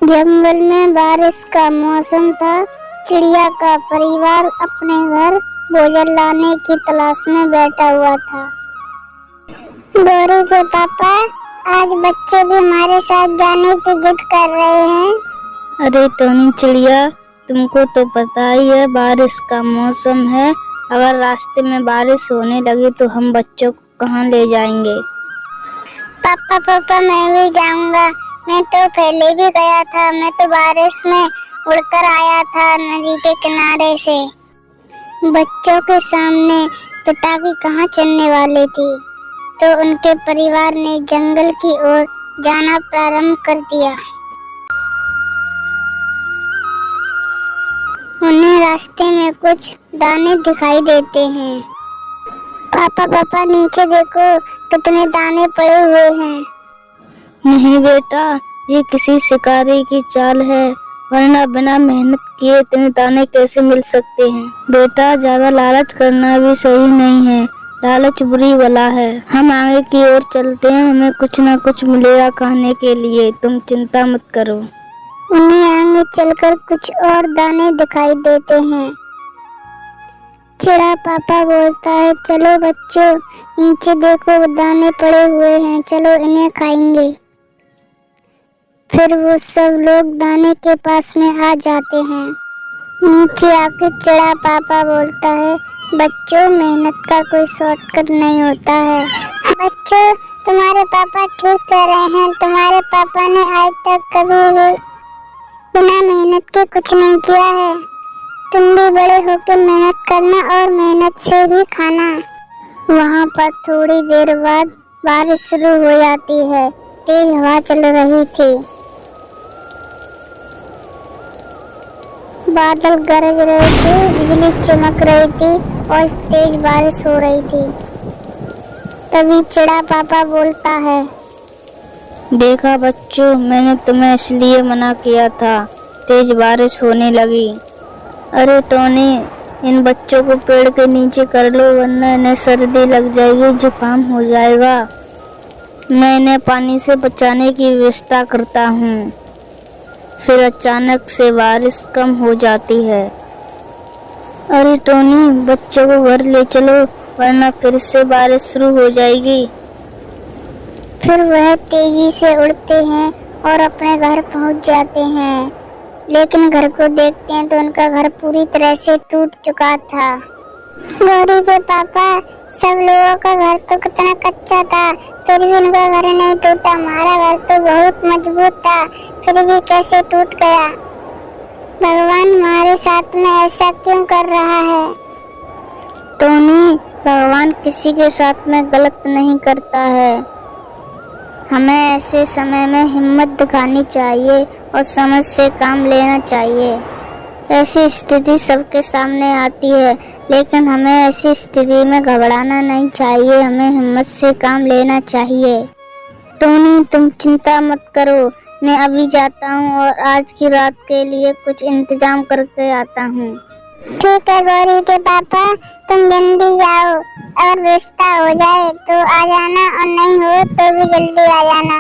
जंगल में बारिश का मौसम था। चिड़िया का परिवार अपने घर भोजन लाने की तलाश में बैठा हुआ था। गौरी के पापा, आज बच्चे भी हमारे साथ जाने की जिद कर रहे हैं। अरे टोनी चिड़िया, तुमको तो पता ही है बारिश का मौसम है। अगर रास्ते में बारिश होने लगी तो हम बच्चों को कहाँ ले जाएंगे? पापा मैं भी जाऊंगा। मैं तो पहले भी गया था। मैं तो बारिश में उड़कर आया था नदी के किनारे से। बच्चों के सामने पिता की कहाँ चलने वाली थी तो उनके परिवार ने जंगल की ओर जाना प्रारंभ कर दिया। उन्हें रास्ते में कुछ दाने दिखाई देते हैं। पापा नीचे देखो, कितने दाने पड़े हुए हैं। नहीं बेटा, ये किसी शिकारी की चाल है, वरना बिना मेहनत किए इतने दाने कैसे मिल सकते हैं? बेटा, ज्यादा लालच करना भी सही नहीं है। लालच बुरी बला है। हम आगे की ओर चलते हैं, हमें कुछ न कुछ मिलेगा खाने के लिए। तुम चिंता मत करो। उन्हें आगे चलकर कुछ और दाने दिखाई देते हैं। चिड़ा पापा बोलता है, चलो बच्चों, नीचे देखो दाने पड़े हुए हैं, चलो इन्हें खाएंगे। फिर वो सब लोग दाने के पास में आ जाते हैं। नीचे आके चिड़ा पापा बोलता है, बच्चों, मेहनत का कोई शॉर्टकट नहीं होता है। बच्चों, तुम्हारे पापा ठीक कह रहे हैं। तुम्हारे पापा ने आज तक कभी भी बिना मेहनत के कुछ नहीं किया है। तुम भी बड़े होकर मेहनत करना और मेहनत से ही खाना। वहाँ पर थोड़ी देर बाद बारिश शुरू हो जाती है। तेज हवा चल रही थी। बादल गरज रहे थे, बिजली चमक रही थी और तेज बारिश हो रही थी। तभी चिड़ा पापा बोलता है, देखा बच्चों, मैंने तुम्हें इसलिए मना किया था, तेज बारिश होने लगी। अरे टोनी, इन बच्चों को पेड़ के नीचे कर लो, वरना इन्हें सर्दी लग जाएगी, जुकाम हो जाएगा। मैं इन्हें पानी से बचाने की व्यवस्था करता हूँ। फिर अचानक से बारिश कम हो जाती है। अरे टोनी, बच्चों को घर ले चलो, वरना फिर से बारिश शुरू हो जाएगी। फिर वह तेजी से उड़ते हैं और अपने घर पहुंच जाते हैं। लेकिन घर को देखते हैं तो उनका घर पूरी तरह से टूट चुका था। गौरी के पापा, सब लोगों का घर तो कितना कच्चा था, फिर भी उनका घर नहीं टूटा। हमारा घर तो बहुत मजबूत था, फिर भी कैसे टूट गया? भगवान हमारे साथ में ऐसा क्यों कर रहा है? टोनी, भगवान किसी के साथ में गलत नहीं करता है। हमें ऐसे समय में हिम्मत दिखानी चाहिए और समझ से काम लेना चाहिए। ऐसी स्थिति सबके सामने आती है, लेकिन हमें ऐसी स्थिति में घबराना नहीं चाहिए। हमें हिम्मत से काम लेना चाहिए। टोनी, तुम चिंता मत करो, मैं अभी जाता हूँ और आज की रात के लिए कुछ इंतजाम करके आता हूँ। ठीक है गौरी के पापा, तुम जल्दी जाओ। अगर व्यवस्था हो जाए तो आ जाना और नहीं हो तो भी जल्दी आ जाना।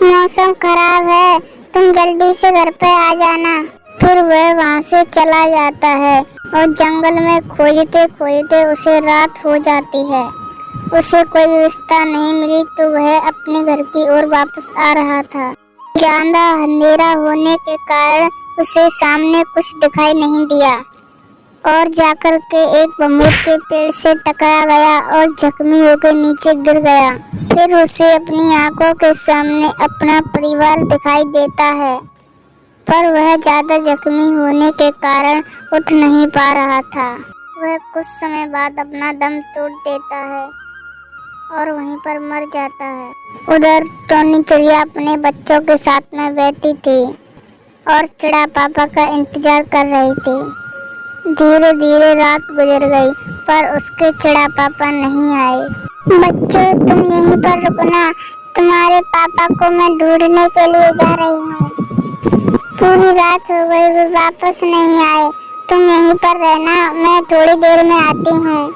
मौसम खराब है, तुम जल्दी से घर पे आ जाना। फिर वह वहाँ से चला जाता है और जंगल में खोजते खोजते उसे रात हो जाती है। उसे कोई व्यवस्था नहीं मिली तो वह अपने घर की ओर वापस आ रहा था। ज्यादा अंधेरा होने के कारण उसे सामने कुछ दिखाई नहीं दिया और जाकर के एक बमूल के पेड़ से टकरा गया और जख्मी होकर नीचे गिर गया। फिर उसे अपनी आंखों के सामने अपना परिवार दिखाई देता है, पर वह ज्यादा जख्मी होने के कारण उठ नहीं पा रहा था। वह कुछ समय बाद अपना दम तोड़ देता है और वहीं पर मर जाता है। उधर टोनी चिड़िया अपने बच्चों के साथ में बैठी थी और चिड़ा पापा का इंतजार कर रही थी। धीरे धीरे रात गुजर गई, पर उसके चिड़ा पापा नहीं आए। बच्चों, तुम यहीं पर रुकना, तुम्हारे पापा को मैं ढूंढने के लिए जा रही हूँ। पूरी रात हो गई, वो वापस नहीं आए। तुम यहीं पर रहना, मैं थोड़ी देर में आती हूँ।